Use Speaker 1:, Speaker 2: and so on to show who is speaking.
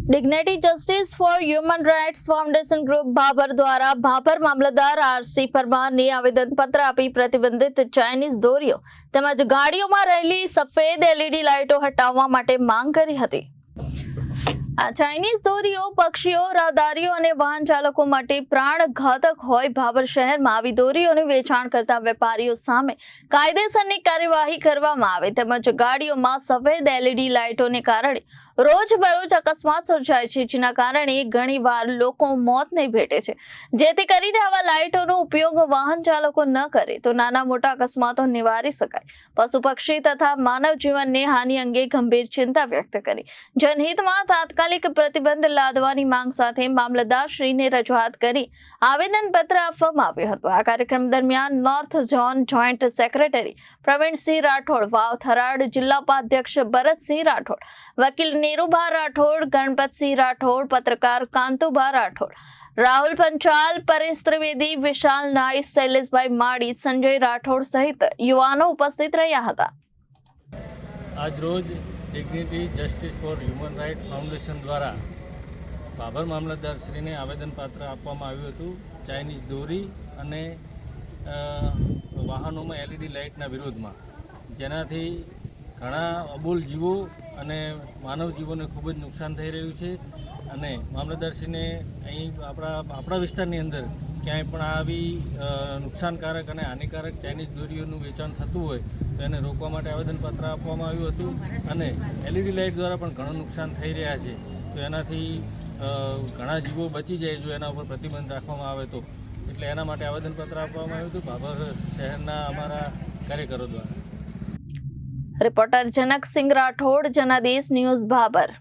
Speaker 1: Dignity justice for human rights foundation group Bhabhar દ્વારા ભાભર મામલતદાર RC પરમારને આવેદનપત્ર આપી પ્રતિબંધિત ચાઇનીઝ દોરીઓ તેમજ ગાડીઓમાં રહેલી સફેદ એલઈડી લાઇટો હટાવવા માટે માંગ કરી હતી। આ ચાઇનીઝ દોરીઓ પક્ષીઓ, રાહદારીઓ અને વાહન ચાલકો માટે પ્રાણઘાતક હોય। ભાભર શહેરમાં આવી દોરીઓનું વેચાણ કરતા વેપારીઓ સામે કાયદેસરની કાર્યવાહી કરવામાં આવે તેમજ ગાડીઓમાં સફેદ એલઈડી લાઇટોને કારણે રોજબરોજ અકસ્માત સર્જાય છે, જેના કારણે ઘણીવાર લોકો મોતને ભેટે છે। જેથી કરીને આવા લાઇટોનો ઉપયોગ વાહન ચાલકો ન કરે તો નાના મોટા અકસ્માતો નિવારી શકાય। પશુ પક્ષી તથા માનવ જીવનને હાનિ અંગે ગંભીર ચિંતા વ્યક્ત કરી જનહિતમાં તાત્કાલિક પ્રતિબંધ લાદવાની માંગ સાથે મામલતદારશ્રીને રજૂઆત કરી આવેદનપત્ર આપવામાં આવ્યું હતું। આ કાર્યક્રમ દરમિયાન north zone joint secretary Pravinsinh Rathod, Vav Tharad જિલ્લા ઉપાધ્યક્ષ ભરતસિંહ રાઠોડ, વકીલ નીરુભા રાઠોડ, ગણપતસિંહ રાઠોડ, પત્રકાર કાંતુભા રાઠોડ, રાહુલ પંચાલ, પરેશ ત્રિવેદી, વિશાલ નાઈક, શૈલેષભાઈ માળી, સંજય રાઠોડ સહિત યુવાનો ઉપસ્થિત રહ્યા હતા।
Speaker 2: આજ રોજ dignity justice for human right foundation દ્વારા ભાભર મામલતદારશ્રીને આવેદનપત્ર આપવામાં આવ્યું હતું ચાઇનીઝ દોરી અને વાહનોમાં એલઈડી લાઇટના વિરોધમાં, જેનાથી ઘણા અબોલ જીવો અને માનવ જીવોને ખૂબ જ નુકસાન થઈ રહ્યું છે। અને મામલતદારશ્રીને અહીં આપણા વિસ્તારની અંદર ક્યાંય પણ આવી નુકસાનકારક અને હાનિકારક ચાઇનીઝ દોરીઓનું વેચાણ થતું હોય તો એને રોકવા માટે આવેદનપત્ર આપવામાં આવ્યું હતું। અને એલઈડી લાઇટ દ્વારા પણ ઘણું નુકસાન થઈ રહ્યા છે, તો એનાથી ઘણા જીવો બચી જાય જો એના ઉપર પ્રતિબંધ રાખવામાં આવે તો, એટલે એના માટે આવેદનપત્ર આપવામાં આવ્યું હતું ભાભર શહેરના અમારા કાર્યકરો દ્વારા।
Speaker 1: Reporter Janaksinh Rathod, Janadesh news, Bhabhar.